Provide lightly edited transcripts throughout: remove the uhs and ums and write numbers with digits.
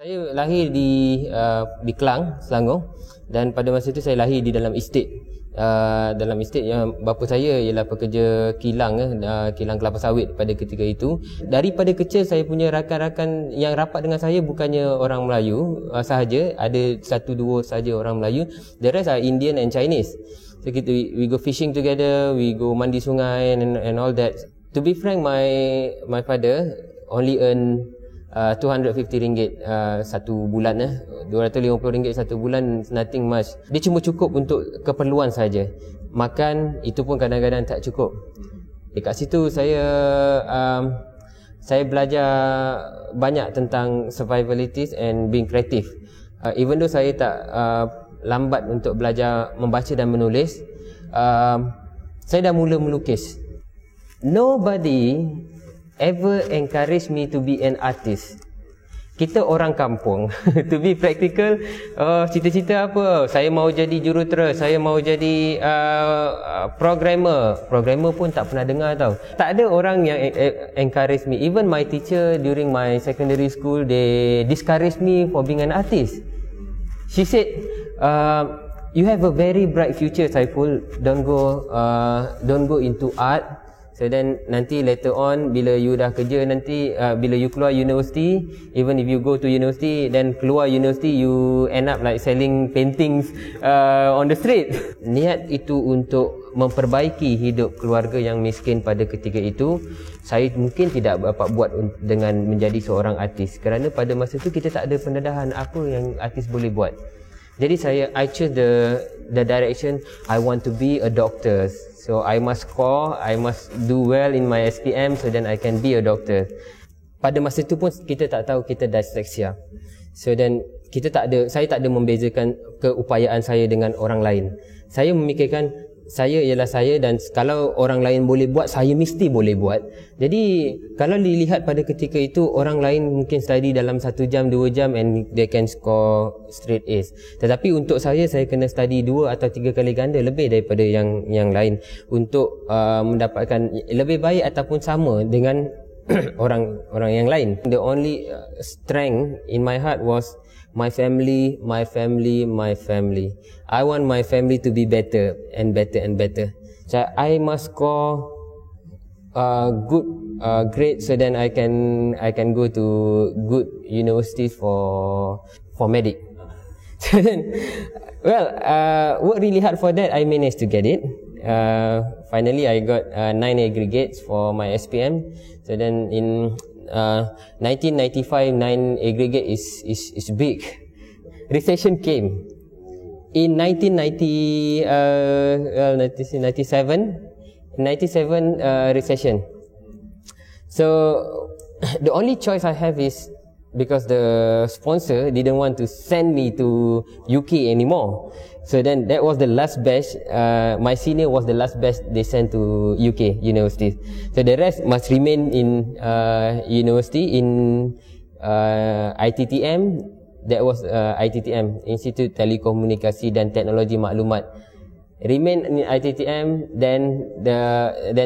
Saya lahir di Kelang, Selangor, dan pada masa itu saya lahir di dalam estate. Dalam estate yang bapa saya ialah pekerja kilang, kilang kelapa sawit pada ketika itu. Daripada kecil saya punya rakan-rakan yang rapat dengan saya bukannya orang Melayu sahaja, ada satu dua sahaja orang Melayu. The rest are Indian and Chinese. So we go fishing together, we go mandi sungai and all that. To be frank, my father only earn RM250 satu bulan. RM250 satu bulan, nothing much. Dia cuma cukup untuk keperluan saja. Makan itu pun kadang-kadang tak cukup. Dekat situ saya belajar banyak tentang survivalities and being creative. Even though saya tak lambat untuk belajar membaca dan menulis, saya dah mula melukis. Nobody ever encourage me to be an artist. Kita orang kampung. To be practical, cita-cita apa? Saya mau jadi jurutera, saya mau jadi programmer. Programmer pun tak pernah dengar tau. Tak ada orang yang encourage me. Even my teacher during my secondary school, they discourage me for being an artist. She said, you have a very bright future, Saiful. Don't go into art. So then nanti later on bila you dah kerja nanti, bila you keluar university, even if you go to university, then keluar university you end up like selling paintings on the street. Niat itu untuk memperbaiki hidup keluarga yang miskin pada ketika itu, saya mungkin tidak dapat buat dengan menjadi seorang artis, kerana pada masa itu kita tak ada pendedahan apa yang artis boleh buat. Jadi I choose the direction, I want to be a doctor. So I must score, I must do well in my SPM so then I can be a doctor. Pada masa itu pun kita tak tahu kita dyslexia. So then saya tak ada membezakan keupayaan saya dengan orang lain. Saya memikirkan saya ialah saya, dan kalau orang lain boleh buat, saya mesti boleh buat. Jadi kalau dilihat pada ketika itu, orang lain mungkin study dalam 1 jam, 2 jam and they can score straight A's. Tetapi untuk saya kena study 2 atau 3 kali ganda lebih daripada yang lain untuk mendapatkan lebih baik ataupun sama dengan orang yang lain. The only strength in my heart was my family, my family, my family. I want my family to be better and better and better. So I must score good grade so then I can go to good universities for medic. So then, work really hard for that. I managed to get it. Finally, I got 9 aggregates for my SPM. So then in 1995, 9 aggregate is big. Recession came in 1997 recession. So the only choice I have is, because the sponsor didn't want to send me to UK anymore. So then that was the last batch. My senior was the last batch they sent to UK university. So the rest must remain in university in ITTM. That was ITTM, Institute Telekomunikasi dan Teknologi Maklumat. Remain in ITTM, then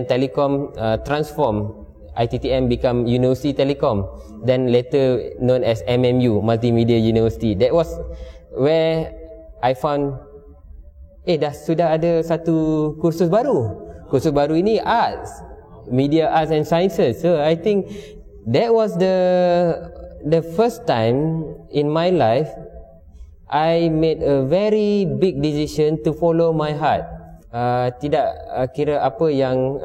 Telekom transform. ITTM become University Telecom, then later known as MMU, Multimedia University. That was where I found sudah ada satu kursus baru. Kursus baru ini arts, media arts and sciences. So I think that was the first time in my life I made a very big decision to follow my heart. Tidak kira apa yang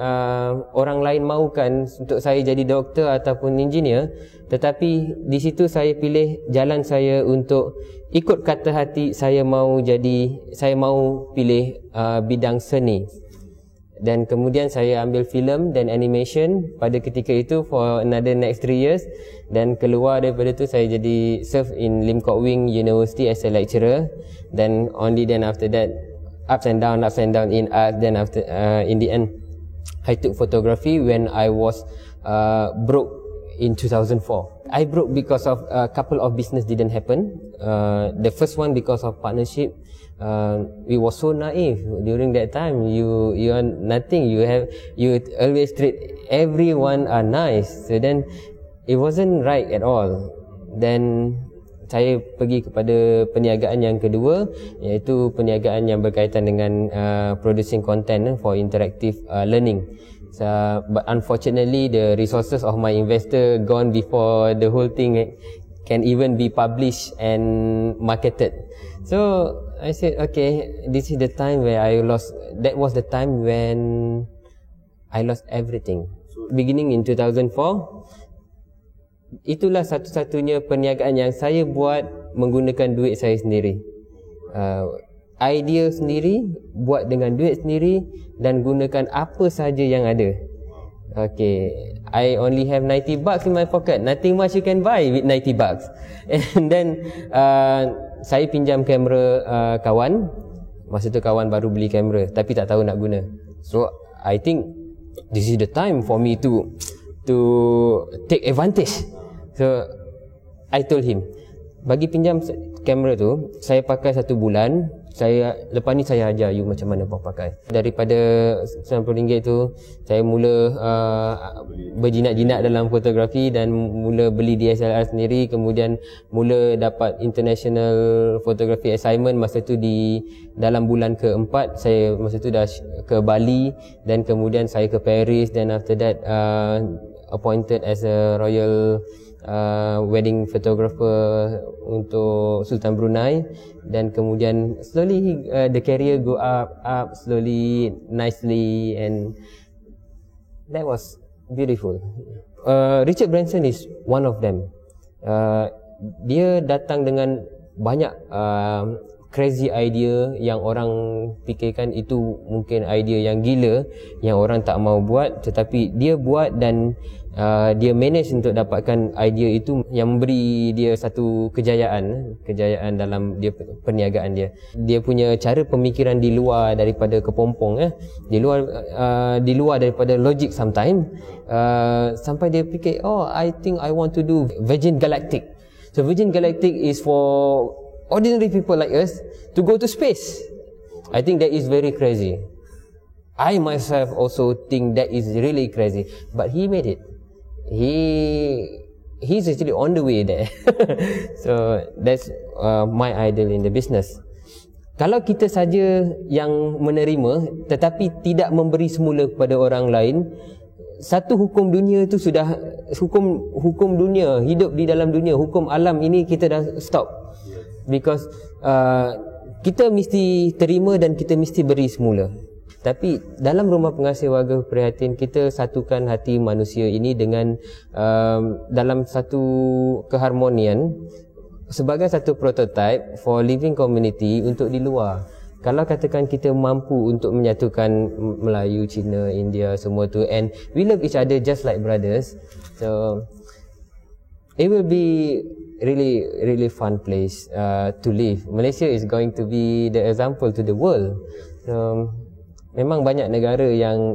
orang lain mahukan untuk saya jadi doktor ataupun engineer, tetapi di situ saya pilih jalan saya untuk ikut kata hati. Saya mau pilih bidang seni, dan kemudian saya ambil filem dan animation pada ketika itu for another next 3 years, dan keluar daripada itu saya jadi serve in Lim Kok Wing University as a lecturer. Then only then after that ups and down in art. Then after in the end I took photography when I was broke in 2004. I broke because of a couple of business didn't happen. The first one because of partnership. We were so naive during that time. You are nothing. You always treat everyone are nice. So then it wasn't right at all. Then saya pergi kepada perniagaan yang kedua, iaitu perniagaan yang berkaitan dengan producing content for interactive learning. But unfortunately, the resources of my investor gone before the whole thing can even be published and marketed. So I said, okay, this is the time where I lost. That was the time when I lost everything. Beginning in 2004, itulah satu-satunya perniagaan yang saya buat menggunakan duit saya sendiri. Idea sendiri, buat dengan duit sendiri dan gunakan apa saja yang ada. Okay, I only have 90 bucks in my pocket. Nothing much you can buy with 90 bucks. And then saya pinjam kamera kawan. Masa tu kawan baru beli kamera tapi tak tahu nak guna. So I think this is the time for me to take advantage. So I told him, bagi pinjam kamera tu, saya pakai 1 bulan. Lepas ni saya ajar you macam mana buat pakai. Daripada RM90 tu, saya mula berjinak-jinak dalam fotografi dan mula beli DSLR sendiri. Kemudian mula dapat international photography assignment. Masa tu dalam bulan ke-4, saya masa tu dah ke Bali, dan kemudian saya ke Paris, dan after that appointed as a royal wedding photographer untuk Sultan Brunei. Dan kemudian slowly the career go up slowly, nicely, and that was beautiful. Richard Branson is one of them. Dia datang dengan banyak crazy idea yang orang fikirkan itu mungkin idea yang gila, yang orang tak mau buat, tetapi dia buat dan dia manage untuk dapatkan idea itu yang memberi dia satu kejayaan dalam dia perniagaan dia. Dia punya cara pemikiran di luar daripada kepompong, di luar daripada logik sometimes, sampai dia fikir, oh, I think I want to do Virgin Galactic. So Virgin Galactic is for ordinary people like us to go to space. I think that is very crazy. I myself also think that is really crazy, but he made it. He's actually on the way there. So that's my idol in the business. Kalau kita saja yang menerima tetapi tidak memberi semula kepada orang lain, satu hukum dunia itu sudah hukum dunia, hidup di dalam dunia, hukum alam ini kita dah stop. Because kita mesti terima dan kita mesti beri semula. Tapi dalam Rumah Pengasih Warga Prihatin, kita satukan hati manusia ini dengan dalam satu keharmonian sebagai satu prototype for living community untuk di luar. Kalau katakan kita mampu untuk menyatukan Melayu, Cina, India, semua tu, and we love each other just like brothers, so it will be really fun place to live. Malaysia is going to be the example to the world. So memang banyak negara yang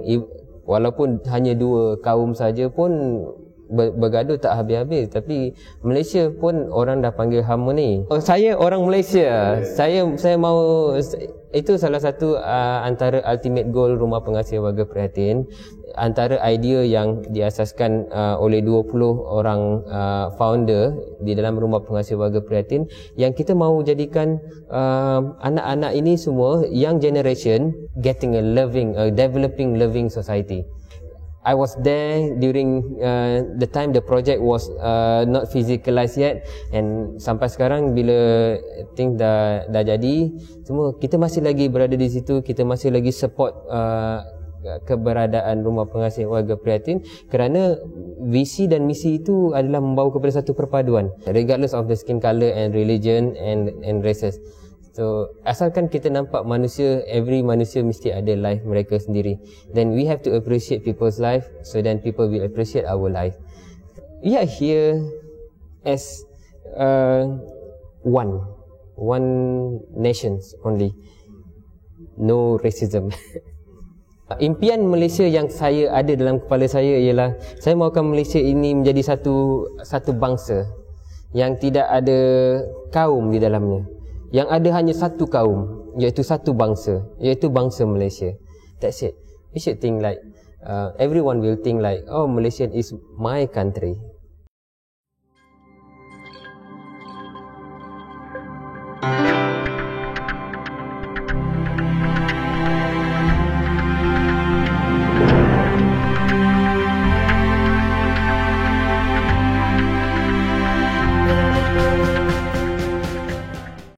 walaupun hanya 2 kaum saja pun bergaduh tak habis-habis, tapi Malaysia pun orang dah panggil harmoni. Saya orang Malaysia. Saya mau, itu salah satu antara ultimate goal Rumah Pengasih Warga Prihatin. Antara idea yang diasaskan oleh 20 orang founder di dalam Rumah Pengasih Warga Prihatin, yang kita mahu jadikan anak-anak ini semua, young generation, getting a developing loving society. I was there during the time the project was not physicalized yet, and sampai sekarang bila things dah jadi semua, kita masih lagi berada di situ, kita masih lagi support keberadaan Rumah Pengasih Warga Prihatin, kerana visi dan misi itu adalah membawa kepada satu perpaduan regardless of the skin color and religion and races. So asalkan kita nampak manusia, every manusia mesti ada life mereka sendiri, then we have to appreciate people's life, so then people will appreciate our life. We are here as one nations only, no racism. Impian Malaysia yang saya ada dalam kepala saya ialah saya mahukan Malaysia ini menjadi satu bangsa yang tidak ada kaum di dalamnya, yang ada hanya satu kaum, iaitu satu bangsa, iaitu bangsa Malaysia. That's it. We should think like everyone will think like, oh, Malaysia is my country.